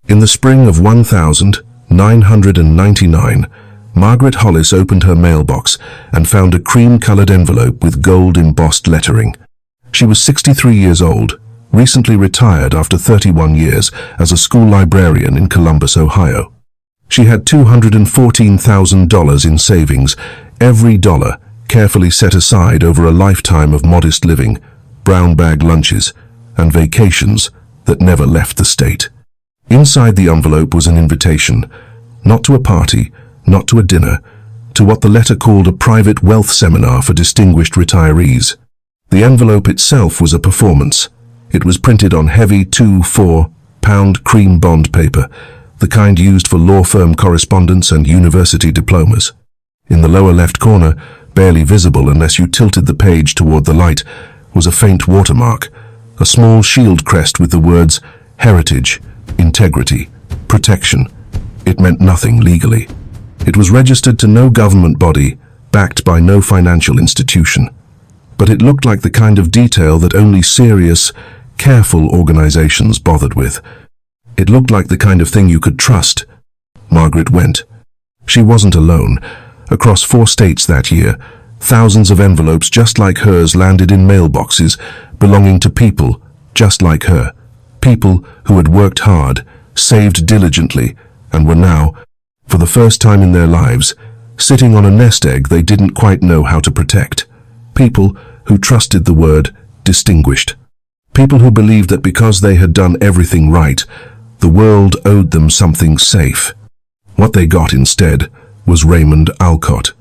In the spring of 1999, Margaret Hollis opened her mailbox and found a cream-colored envelope with gold-embossed lettering. She was 63 years old, recently retired after 31 years as a school librarian in Columbus, Ohio. She had $214,000 in savings, every dollar carefully set aside over a lifetime of modest living, brown bag lunches, and vacations that never left the state. Inside the envelope was an invitation, not to a party, not to a dinner, to what the letter called a private wealth seminar for distinguished retirees. The envelope itself was a performance. It was printed on heavy 2-4-pound cream bond paper, the kind used for law firm correspondence and university diplomas. In the lower left corner, barely visible unless you tilted the page toward the light, was a faint watermark, a small shield crest with the words heritage, integrity, protection. It meant nothing legally. It was registered to no government body, backed by no financial institution. But it looked like the kind of detail that only serious, careful organizations bothered with. It looked like the kind of thing you could trust. Margaret went. She wasn't alone. Across 4 states that year, thousands of envelopes just like hers landed in mailboxes belonging to people just like her. People who had worked hard, saved diligently, and were now, for the first time in their lives, sitting on a nest egg they didn't quite know how to protect. People who trusted the word distinguished. People who believed that because they had done everything right, the world owed them something safe. What they got instead was Raymond Alcott.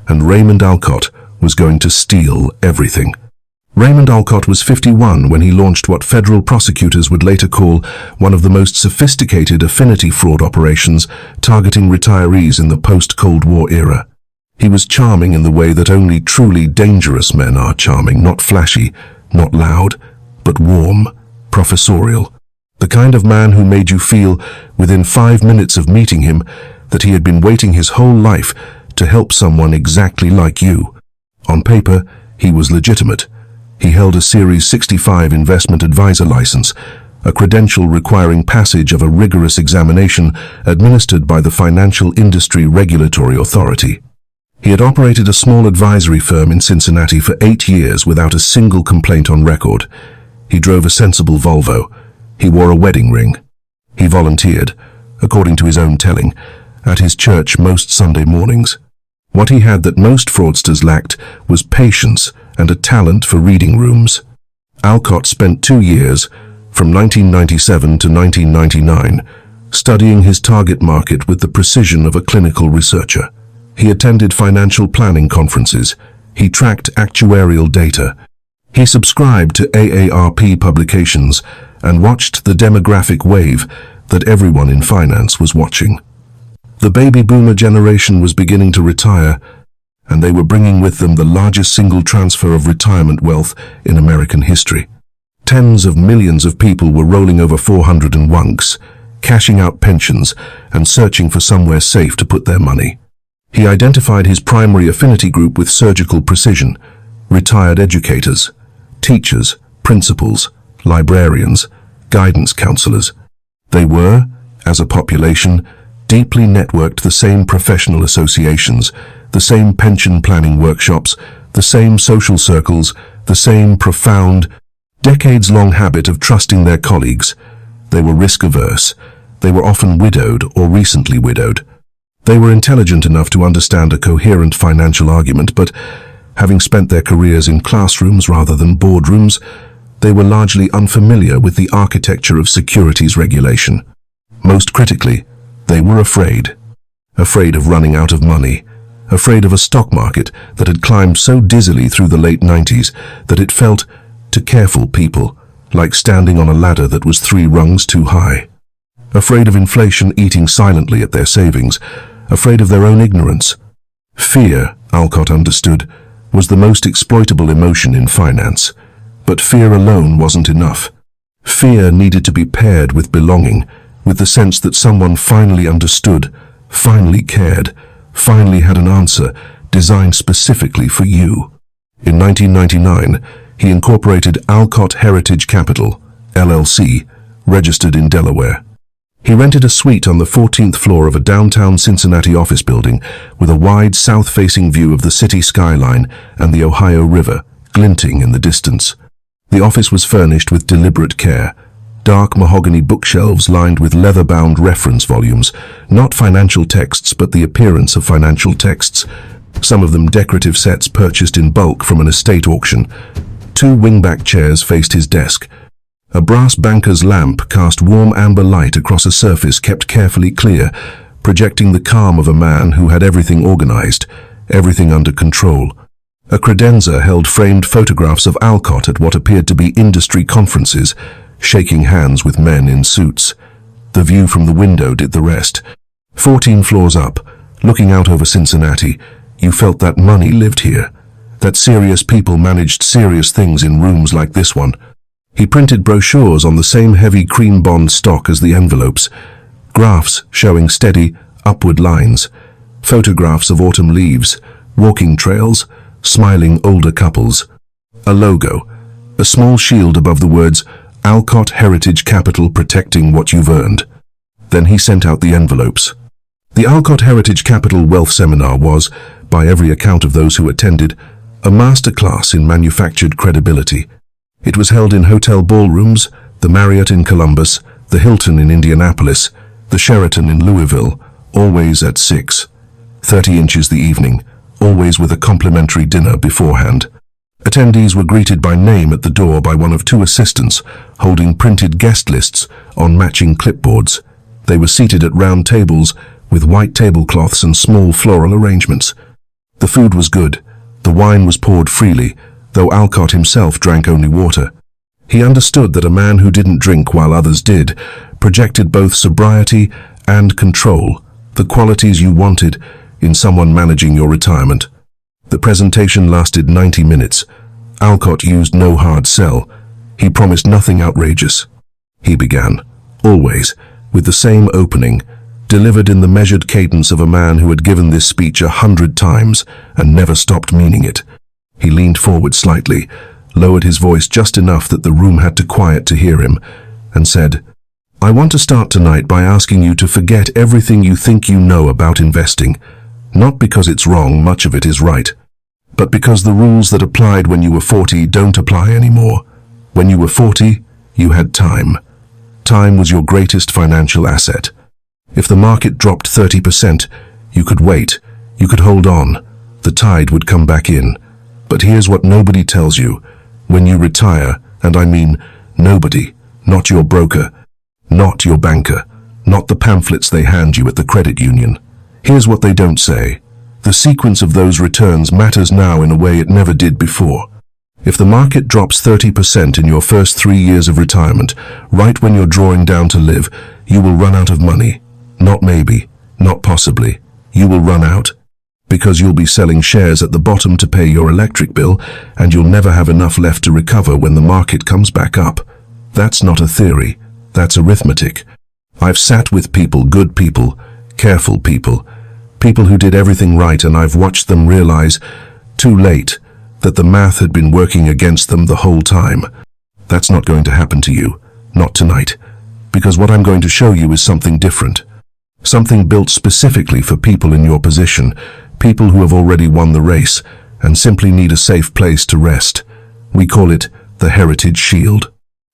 And Raymond Alcott was going to steal everything. Raymond Alcott was 51 when he launched what federal prosecutors would later call one of the most sophisticated affinity fraud operations targeting retirees in the post-Cold War era. He was charming in the way that only truly dangerous men are charming, not flashy, not loud, but warm, professorial. The kind of man who made you feel, within 5 minutes of meeting him, that he had been waiting his whole life to help someone exactly like you. On paper, he was legitimate. He held a Series 65 investment advisor license, a credential requiring passage of a rigorous examination administered by the Financial Industry Regulatory Authority. He had operated a small advisory firm in Cincinnati for 8 years without a single complaint on record. He drove a sensible Volvo. He wore a wedding ring. He volunteered, according to his own telling, at his church most Sunday mornings. What he had that most fraudsters lacked was patience and a talent for reading rooms. Alcott spent 2 years, from 1997 to 1999, studying his target market with the precision of a clinical researcher. He attended financial planning conferences. He tracked actuarial data. He subscribed to AARP publications and watched the demographic wave that everyone in finance was watching. The baby boomer generation was beginning to retire, and they were bringing with them the largest single transfer of retirement wealth in American history. Tens of millions of people were rolling over 400 and wunks, cashing out pensions and searching for somewhere safe to put their money. He identified his primary affinity group with surgical precision: retired educators, teachers, principals, librarians, guidance counselors. They were, as a population, deeply networked the same professional associations, the same pension planning workshops, the same social circles, the same profound, decades-long habit of trusting their colleagues. They were risk-averse. They were often widowed or recently widowed. They were intelligent enough to understand a coherent financial argument, but having spent their careers in classrooms rather than boardrooms, they were largely unfamiliar with the architecture of securities regulation. Most critically, they were afraid. Afraid of running out of money. Afraid of a stock market that had climbed so dizzily through the late 90s that it felt, to careful people, like standing on a ladder that was 3 rungs too high. Afraid of inflation eating silently at their savings. Afraid of their own ignorance. Fear, Alcott understood, was the most exploitable emotion in finance. But fear alone wasn't enough. Fear needed to be paired with belonging, with the sense that someone finally understood, finally cared, finally had an answer designed specifically for you. In 1999, he incorporated Alcott Heritage Capital, LLC, registered in Delaware. He rented a suite on the 14th floor of a downtown Cincinnati office building with a wide south-facing view of the city skyline and the Ohio River, glinting in the distance. The office was furnished with deliberate care. Dark mahogany bookshelves lined with leather-bound reference volumes, not financial texts but the appearance of financial texts, some of them decorative sets purchased in bulk from an estate auction. 2 wingback chairs faced his desk. A brass banker's lamp cast warm amber light across a surface kept carefully clear, projecting the calm of a man who had everything organized, everything under control. A credenza held framed photographs of Alcott at what appeared to be industry conferences, shaking hands with men in suits. The view from the window did the rest. 14 floors up, looking out over Cincinnati, you felt that money lived here, that serious people managed serious things in rooms like this one. He printed brochures on the same heavy cream bond stock as the envelopes, graphs showing steady, upward lines, photographs of autumn leaves, walking trails, smiling older couples. A logo, a small shield above the words, Alcott Heritage Capital protecting what you've earned. Then he sent out the envelopes. The Alcott Heritage Capital Wealth Seminar was, by every account of those who attended, a masterclass in manufactured credibility. It was held in hotel ballrooms, the Marriott in Columbus, the Hilton in Indianapolis, the Sheraton in Louisville, always at 6:30 inches the evening, always with a complimentary dinner beforehand. Attendees were greeted by name at the door by one of 2 assistants holding printed guest lists on matching clipboards. They were seated at round tables with white tablecloths and small floral arrangements. The food was good. The wine was poured freely, though Alcott himself drank only water. He understood that a man who didn't drink while others did projected both sobriety and control, the qualities you wanted in someone managing your retirement. The presentation lasted 90 minutes. Alcott used no hard sell. He promised nothing outrageous. He began, always, with the same opening, delivered in the measured cadence of a man who had given this speech 100 times and never stopped meaning it. He leaned forward slightly, lowered his voice just enough that the room had to quiet to hear him, and said, "I want to start tonight by asking you to forget everything you think you know about investing, not because it's wrong, much of it is right, but because the rules that applied when you were 40 don't apply anymore. When you were 40, you had time. Time was your greatest financial asset. If the market dropped 30%, you could wait, you could hold on, the tide would come back in. But here's what nobody tells you. When you retire, and I mean nobody, not your broker, not your banker, not the pamphlets they hand you at the credit union. Here's what they don't say. The sequence of those returns matters now in a way it never did before. If the market drops 30% in your first 3 years of retirement, right when you're drawing down to live, you will run out of money. Not maybe, not possibly. You will run out. Because you'll be selling shares at the bottom to pay your electric bill, and you'll never have enough left to recover when the market comes back up. That's not a theory. That's arithmetic. I've sat with people, good people, careful people, people who did everything right, and I've watched them realize, too late, that the math had been working against them the whole time. That's not going to happen to you. Not tonight. Because what I'm going to show you is something different. Something built specifically for people in your position, people who have already won the race and simply need a safe place to rest. We call it the Heritage Shield.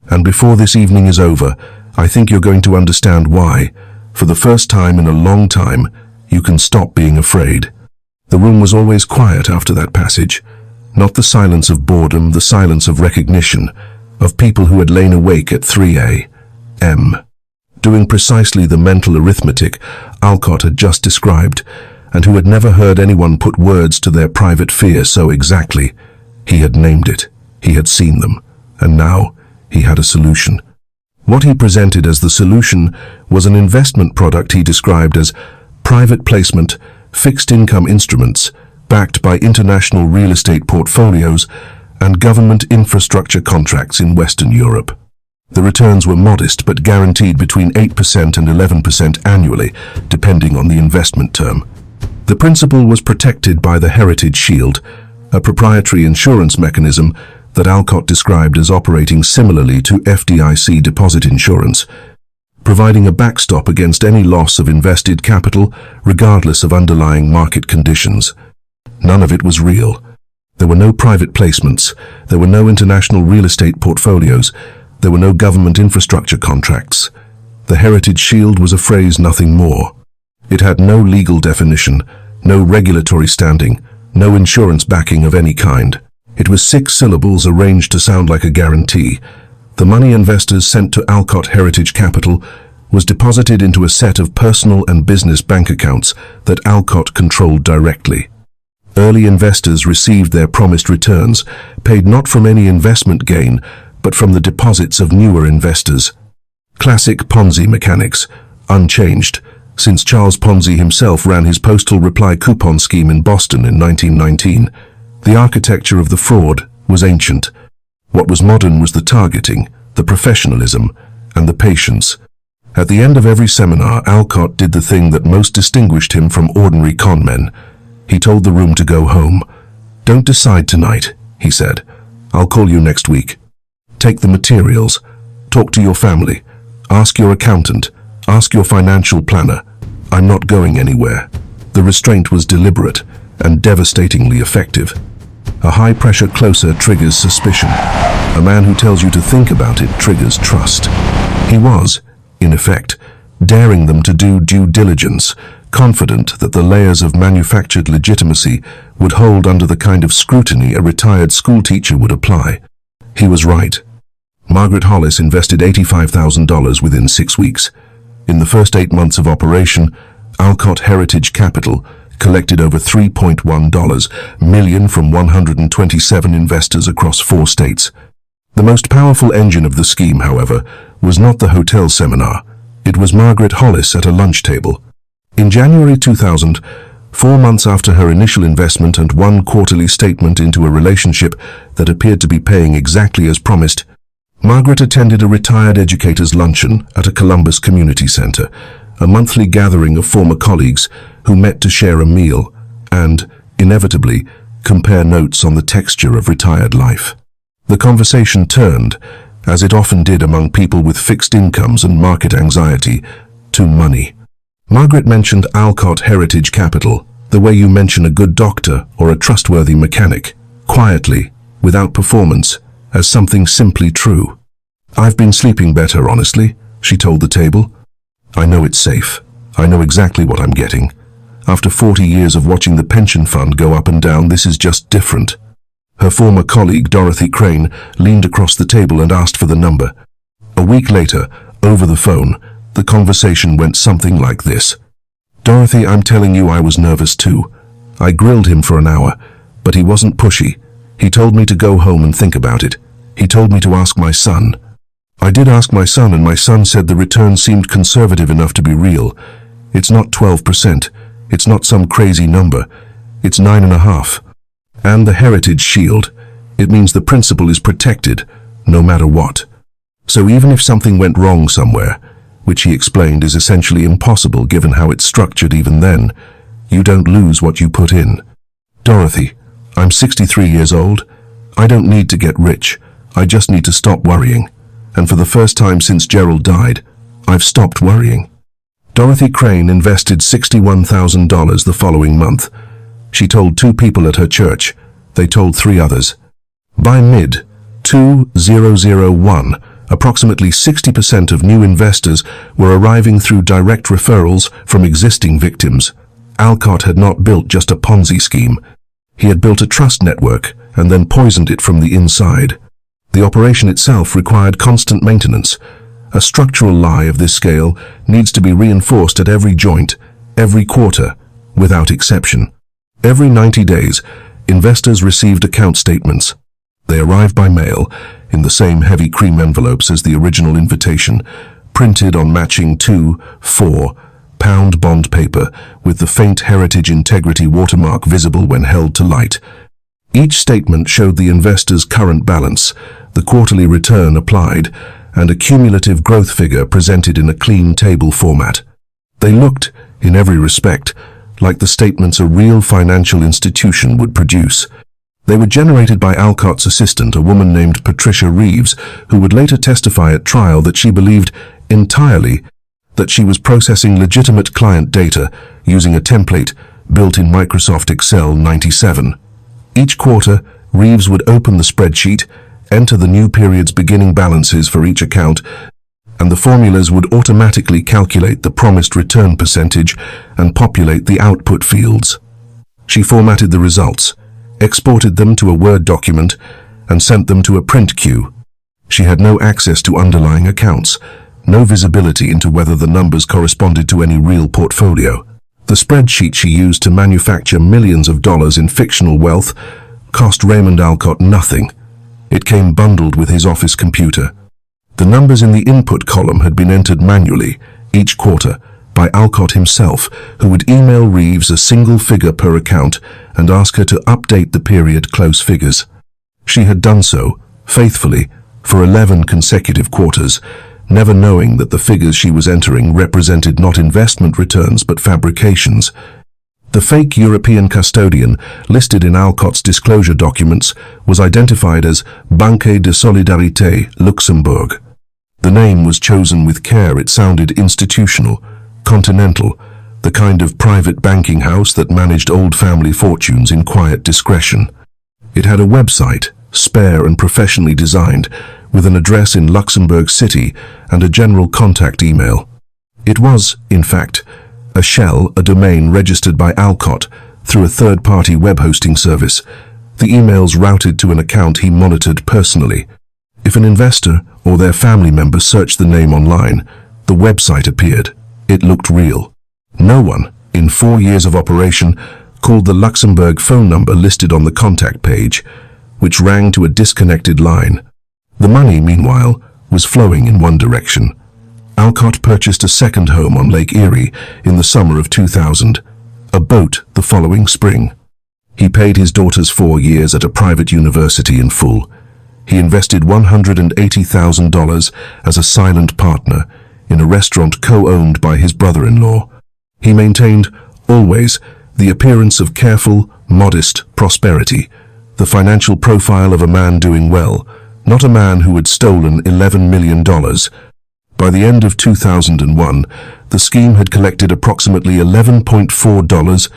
And before this evening is over, I think you're going to understand why, for the first time in a long time, you can stop being afraid. The room was always quiet after that passage. Not the silence of boredom, the silence of recognition, of people who had lain awake at 3 a.m., doing precisely the mental arithmetic Alcott had just described, and who had never heard anyone put words to their private fear so exactly. He had named it, he had seen them, and now he had a solution. What he presented as the solution was an investment product he described as private placement, fixed income instruments, backed by international real estate portfolios and government infrastructure contracts in Western Europe. The returns were modest but guaranteed between 8% and 11% annually, depending on the investment term. The principal was protected by the Heritage Shield, a proprietary insurance mechanism that Alcott described as operating similarly to FDIC deposit insurance. providing a backstop against any loss of invested capital, regardless of underlying market conditions. None of it was real. There were no private placements, there were no international real estate portfolios, there were no government infrastructure contracts. The Heritage Shield was a phrase, nothing more. It had no legal definition, no regulatory standing, no insurance backing of any kind. It was 6 syllables arranged to sound like a guarantee. The money investors sent to Alcott Heritage Capital was deposited into a set of personal and business bank accounts that Alcott controlled directly. Early investors received their promised returns, paid not from any investment gain, but from the deposits of newer investors. Classic Ponzi mechanics, unchanged, since Charles Ponzi himself ran his postal reply coupon scheme in Boston in 1919. The architecture of the fraud was ancient. What was modern was the targeting, the professionalism, and the patience. At the end of every seminar, Alcott did the thing that most distinguished him from ordinary con men. He told the room to go home. "Don't decide tonight," he said. "I'll call you next week. Take the materials. Talk to your family. Ask your accountant. Ask your financial planner. I'm not going anywhere." The restraint was deliberate and devastatingly effective. A high-pressure closer triggers suspicion. A man who tells you to think about it triggers trust. He was, in effect, daring them to do due diligence, confident that the layers of manufactured legitimacy would hold under the kind of scrutiny a retired schoolteacher would apply. He was right. Margaret Hollis invested $85,000 within 6 weeks. In the first 8 months of operation, Alcott Heritage Capital collected over $3.1 million from 127 investors across 4 states. The most powerful engine of the scheme, however, was not the hotel seminar. It was Margaret Hollis at a lunch table. In January 2000, 4 months after her initial investment and 1 quarterly statement into a relationship that appeared to be paying exactly as promised, Margaret attended a retired educators' luncheon at a Columbus community center, a monthly gathering of former colleagues who met to share a meal and, inevitably, compare notes on the texture of retired life. The conversation turned, as it often did among people with fixed incomes and market anxiety, to money. Margaret mentioned Alcott Heritage Capital, the way you mention a good doctor or a trustworthy mechanic, quietly, without performance, as something simply true. "I've been sleeping better, honestly," she told the table. "I know it's safe. I know exactly what I'm getting. After 40 years of watching the pension fund go up and down, this is just different." Her former colleague, Dorothy Crane, leaned across the table and asked for the number. A week later, over the phone, the conversation went something like this. "Dorothy, I'm telling you I was nervous too. I grilled him for an hour, but he wasn't pushy. He told me to go home and think about it. He told me to ask my son. I did ask my son, and my son said the return seemed conservative enough to be real. It's not 12%. It's not some crazy number. It's 9.5%. And the Heritage Shield. It means the principal is protected, no matter what. So even if something went wrong somewhere, which he explained is essentially impossible given how it's structured even then, you don't lose what you put in. Dorothy, I'm 63 years old. I don't need to get rich. I just need to stop worrying. And for the first time since Gerald died, I've stopped worrying." Dorothy Crane invested $61,000 the following month. She told 2 people at her church. They told 3 others. By mid-2001, approximately 60% of new investors were arriving through direct referrals from existing victims. Alcott had not built just a Ponzi scheme. He had built a trust network and then poisoned it from the inside. The operation itself required constant maintenance. A structural lie of this scale needs to be reinforced at every joint, every quarter, without exception. Every 90 days, investors received account statements. They arrived by mail, in the same heavy cream envelopes as the original invitation, printed on matching 2-4-pound bond paper with the faint Heritage Integrity watermark visible when held to light. Each statement showed the investor's current balance, the quarterly return applied, and a cumulative growth figure presented in a clean table format. They looked, in every respect, like the statements a real financial institution would produce. They were generated by Alcott's assistant, a woman named Patricia Reeves, who would later testify at trial that she believed entirely that she was processing legitimate client data using a template built in Microsoft Excel 97. Each quarter, Reeves would open the spreadsheet, enter the new period's beginning balances for each account, and the formulas would automatically calculate the promised return percentage and populate the output fields. She formatted the results, exported them to a Word document, and sent them to a print queue. She had no access to underlying accounts, no visibility into whether the numbers corresponded to any real portfolio. The spreadsheet she used to manufacture millions of dollars in fictional wealth cost Raymond Alcott nothing. It came bundled with his office computer. The numbers in the input column had been entered manually, each quarter, by Alcott himself, who would email Reeves a single figure per account and ask her to update the period close figures. She had done so, faithfully, for 11 consecutive quarters, never knowing that the figures she was entering represented not investment returns but fabrications. The fake European custodian, listed in Alcott's disclosure documents, was identified as Banque de Solidarité, Luxembourg. The name was chosen with care. It sounded institutional, continental, the kind of private banking house that managed old family fortunes in quiet discretion. It had a website, spare and professionally designed, with an address in Luxembourg City and a general contact email. It was, in fact, a shell, a domain registered by Alcott through a third-party web hosting service, the emails routed to an account he monitored personally. If an investor or their family member searched the name online, the website appeared. It looked real. No one, in 4 years of operation, called the Luxembourg phone number listed on the contact page, which rang to a disconnected line. The money, meanwhile, was flowing in one direction. Alcott purchased a second home on Lake Erie in the summer of 2000, a boat the following spring. He paid his daughter's 4 years at a private university in full. He invested $180,000 as a silent partner in a restaurant co-owned by his brother-in-law. He maintained, always, the appearance of careful, modest prosperity, the financial profile of a man doing well, not a man who had stolen $11 million. By the end of 2001, the scheme had collected approximately $11.4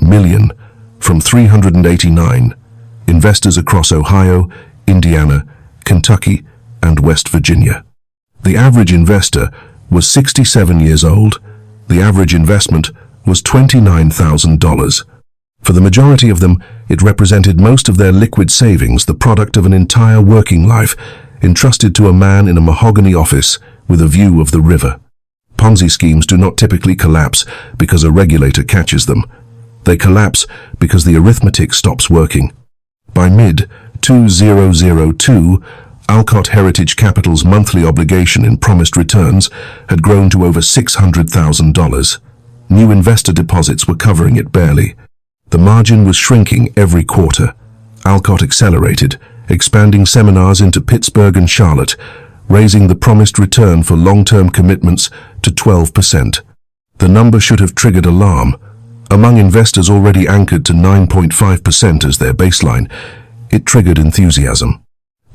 million from 389 investors across Ohio, Indiana, Kentucky, and West Virginia. The average investor was 67 years old. The average investment was $29,000. For the majority of them, it represented most of their liquid savings, the product of an entire working life, entrusted to a man in a mahogany office with a view of the river. Ponzi schemes do not typically collapse because a regulator catches them. They collapse because the arithmetic stops working. By mid-2002, Alcott Heritage Capital's monthly obligation in promised returns had grown to over $600,000. New investor deposits were covering it barely. The margin was shrinking every quarter. Alcott accelerated, expanding seminars into Pittsburgh and Charlotte, raising the promised return for long-term commitments to 12%. The number should have triggered alarm. Among investors already anchored to 9.5% as their baseline, it triggered enthusiasm.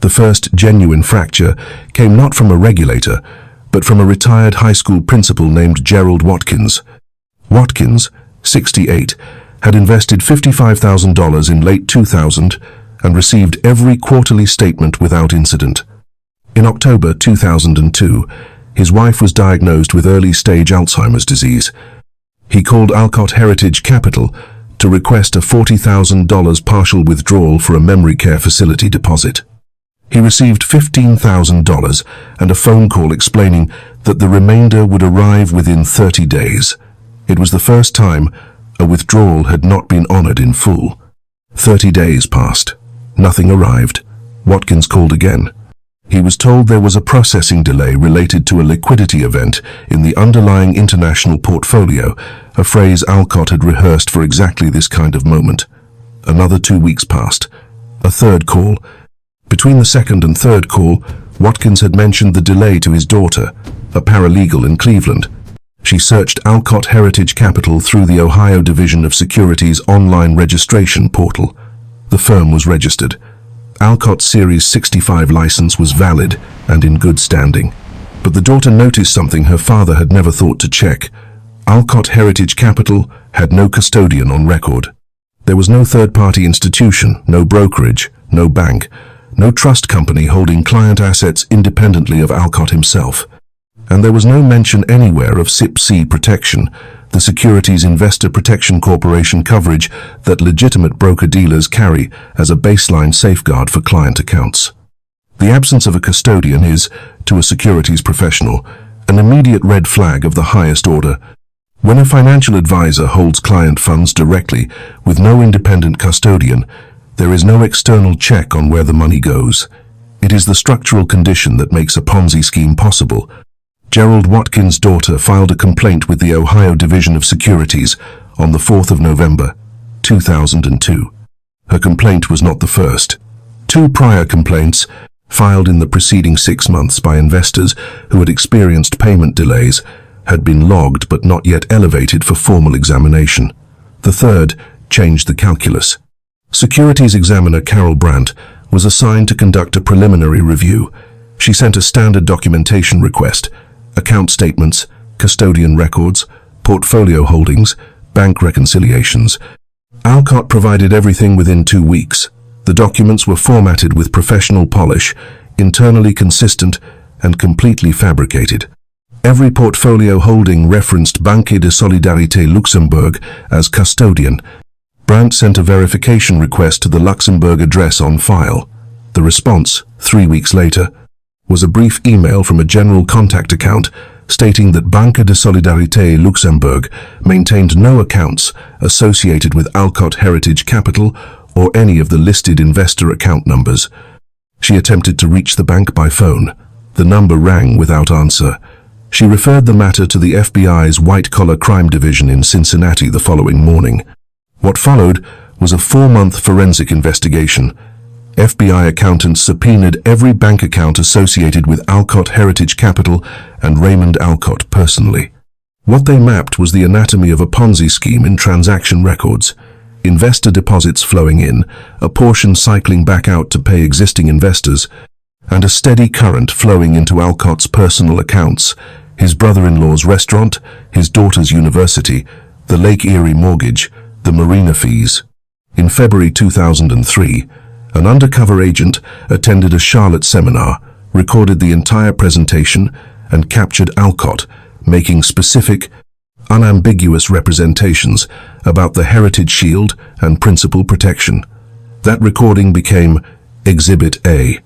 The first genuine fracture came not from a regulator, but from a retired high school principal named Gerald Watkins. Watkins, 68, had invested $55,000 in late 2000 and received every quarterly statement without incident. In October 2002, his wife was diagnosed with early-stage Alzheimer's disease. He called Alcott Heritage Capital to request a $40,000 partial withdrawal for a memory care facility deposit. He received $15,000 and a phone call explaining that the remainder would arrive within 30 days. It was the first time a withdrawal had not been honored in full. 30 days passed. Nothing arrived. Watkins called again. He was told there was a processing delay related to a liquidity event in the underlying international portfolio, a phrase Alcott had rehearsed for exactly this kind of moment. Another 2 weeks passed. A third call. Between the second and third call, Watkins had mentioned the delay to his daughter, a paralegal in Cleveland. She searched Alcott Heritage Capital through the Ohio Division of Securities online registration portal. The firm was registered. Alcott's Series 65 license was valid and in good standing. But the daughter noticed something her father had never thought to check. Alcott Heritage Capital had no custodian on record. There was no third-party institution, no brokerage, no bank, no trust company holding client assets independently of Alcott himself. And there was no mention anywhere of SIPC protection, the Securities Investor Protection Corporation coverage that legitimate broker-dealers carry as a baseline safeguard for client accounts. The absence of a custodian is, to a securities professional, an immediate red flag of the highest order. When a financial advisor holds client funds directly with no independent custodian, there is no external check on where the money goes. It is the structural condition that makes a Ponzi scheme possible. Gerald Watkins' daughter filed a complaint with the Ohio Division of Securities on the 4th of November, 2002. Her complaint was not the first. 2 prior complaints, filed in the preceding 6 months by investors who had experienced payment delays, had been logged but not yet elevated for formal examination. The third changed the calculus. Securities examiner Carol Brandt was assigned to conduct a preliminary review. She sent a standard documentation request: account statements, custodian records, portfolio holdings, bank reconciliations. Alcott provided everything within 2 weeks. The documents were formatted with professional polish, internally consistent, and completely fabricated. Every portfolio holding referenced Banque de Solidarité Luxembourg as custodian. Brandt sent a verification request to the Luxembourg address on file. The response, 3 weeks later, was a brief email from a general contact account stating that Banque de Solidarité Luxembourg maintained no accounts associated with Alcott Heritage Capital or any of the listed investor account numbers. She attempted to reach the bank by phone. The number rang without answer. She referred the matter to the FBI's white-collar crime division in Cincinnati the following morning. What followed was a 4-month forensic investigation. FBI accountants subpoenaed every bank account associated with Alcott Heritage Capital and Raymond Alcott personally. What they mapped was the anatomy of a Ponzi scheme in transaction records. Investor deposits flowing in, a portion cycling back out to pay existing investors, and a steady current flowing into Alcott's personal accounts: his brother-in-law's restaurant, his daughter's university, the Lake Erie mortgage, the marina fees. In February 2003, an undercover agent attended a Charlotte seminar, recorded the entire presentation, and captured Alcott, making specific, unambiguous representations about the Heritage Shield and principal protection. That recording became Exhibit A.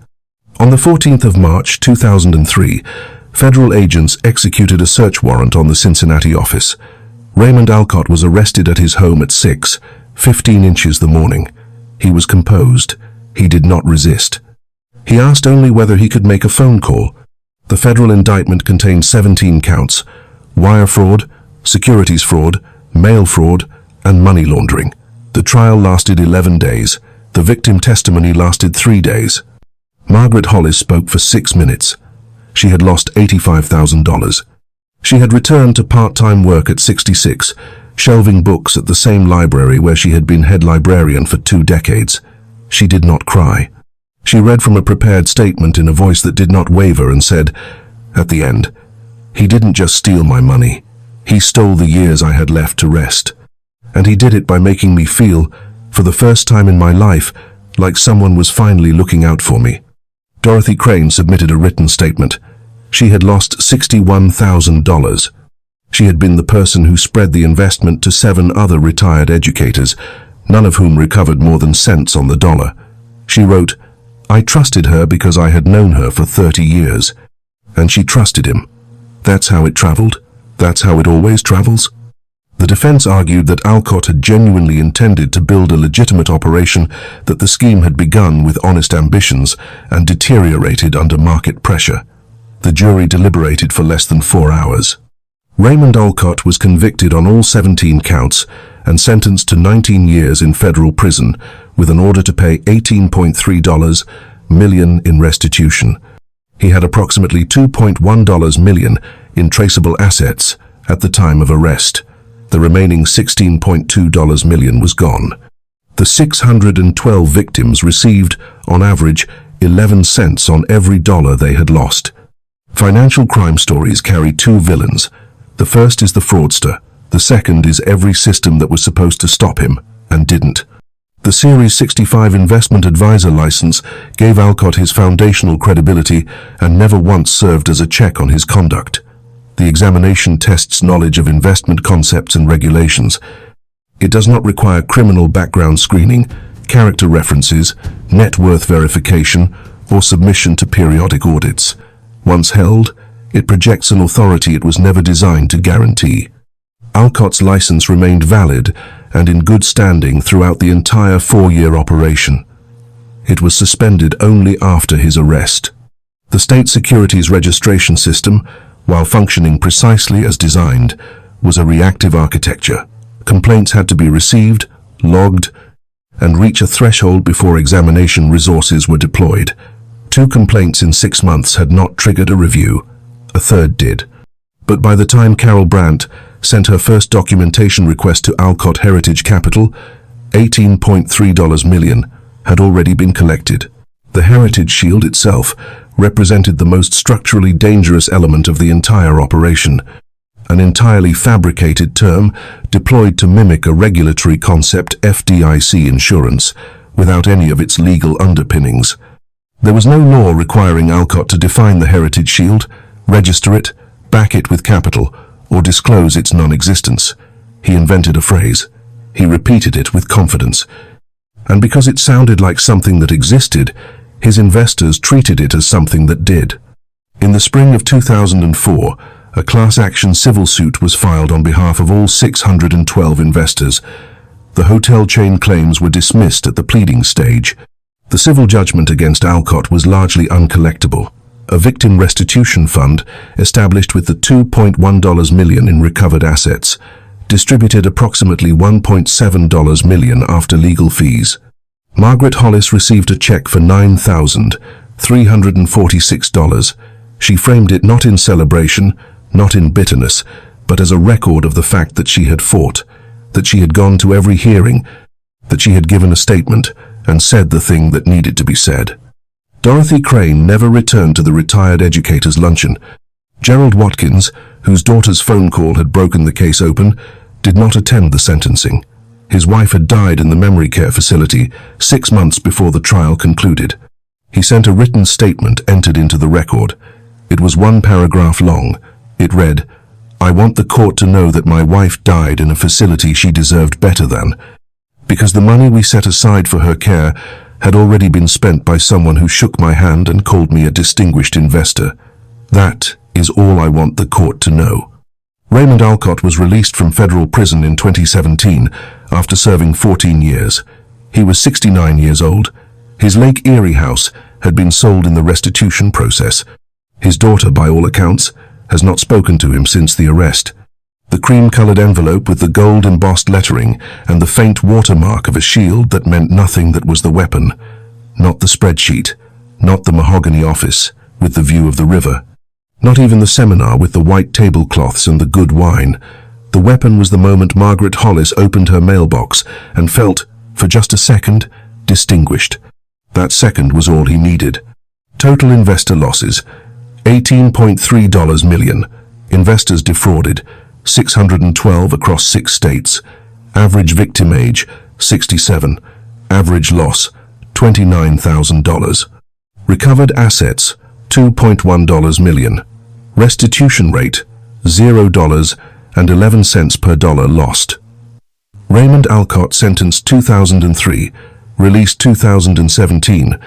On the 14th of March 2003, federal agents executed a search warrant on the Cincinnati office. Raymond Alcott was arrested at his home at 6:15 inches the morning. He was composed. He did not resist. He asked only whether he could make a phone call. The federal indictment contained 17 counts: wire fraud, securities fraud, mail fraud, and money laundering. The trial lasted 11 days. The victim testimony lasted 3 days. Margaret Hollis spoke for 6 minutes. She had lost $85,000. She had returned to part-time work at 66, shelving books at the same library where she had been head librarian for 2 decades. She did not cry. She read from a prepared statement in a voice that did not waver and said, at the end, "He didn't just steal my money. He stole the years I had left to rest. And he did it by making me feel, for the first time in my life, like someone was finally looking out for me." Dorothy Crane submitted a written statement. She had lost $61,000. She had been the person who spread the investment to 7 other retired educators, none of whom recovered more than cents on the dollar. She wrote, "I trusted her because I had known her for 30 years. And she trusted him. That's how it traveled. That's how it always travels." The defense argued that Alcott had genuinely intended to build a legitimate operation, that the scheme had begun with honest ambitions and deteriorated under market pressure. The jury deliberated for less than 4 hours. Raymond Alcott was convicted on all 17 counts and sentenced to 19 years in federal prison with an order to pay $18.3 million in restitution. He had approximately $2.1 million in traceable assets at the time of arrest. The remaining $16.2 million was gone. The 612 victims received, on average, 11 cents on every dollar they had lost. Financial crime stories carry two villains. The first is the fraudster. The second is every system that was supposed to stop him and didn't. The Series 65 investment advisor license gave Alcott his foundational credibility and never once served as a check on his conduct. The examination tests knowledge of investment concepts and regulations. It does not require criminal background screening, character references, net worth verification, or submission to periodic audits. Once held, it projects an authority it was never designed to guarantee. Alcott's license remained valid and in good standing throughout the entire 4-year operation. It was suspended only after his arrest. The state securities registration system, while functioning precisely as designed, was a reactive architecture. Complaints had to be received, logged, and reach a threshold before examination resources were deployed. 2 complaints in 6 months had not triggered a review. A third did. But by the time Carol Brandt sent her first documentation request to Alcott Heritage Capital, $18.3 million had already been collected. The Heritage Shield itself represented the most structurally dangerous element of the entire operation, an entirely fabricated term deployed to mimic a regulatory concept, FDIC insurance, without any of its legal underpinnings. There was no law requiring Alcott to define the Heritage Shield, register it, back it with capital, or disclose its non-existence. He invented a phrase. He repeated it with confidence. And because it sounded like something that existed, his investors treated it as something that did. In the spring of 2004, a class action civil suit was filed on behalf of all 612 investors. The hotel chain claims were dismissed at the pleading stage. The civil judgment against Alcott was largely uncollectible. A victim restitution fund, established with the $2.1 million in recovered assets, distributed approximately $1.7 million after legal fees. Margaret Hollis received a check for $9,346. She framed it not in celebration, not in bitterness, but as a record of the fact that she had fought, that she had gone to every hearing, that she had given a statement and said the thing that needed to be said. Dorothy Crane never returned to the retired educators' luncheon. Gerald Watkins, whose daughter's phone call had broken the case open, did not attend the sentencing. His wife had died in the memory care facility 6 months before the trial concluded. He sent a written statement entered into the record. It was 1 paragraph long. It read, "I want the court to know that my wife died in a facility she deserved better than, because the money we set aside for her care had already been spent by someone who shook my hand and called me a distinguished investor. That is all I want the court to know." Raymond Alcott was released from federal prison in 2017 after serving 14 years. He was 69 years old. His Lake Erie house had been sold in the restitution process. His daughter, by all accounts, has not spoken to him since the arrest. The cream-colored envelope with the gold-embossed lettering and the faint watermark of a shield that meant nothing that was the weapon. Not the spreadsheet, not the mahogany office with the view of the river. Not even the seminar with the white tablecloths and the good wine. The weapon was the moment Margaret Hollis opened her mailbox and felt, for just a second, distinguished. That second was all he needed. Total investor losses, $18.3 million. Investors defrauded, 612 across 6 states. Average victim age, 67. Average loss, $29,000. Recovered assets, $2.1 million. Restitution rate, $0.11 per dollar lost. Raymond Alcott, sentenced 2003, released 2017,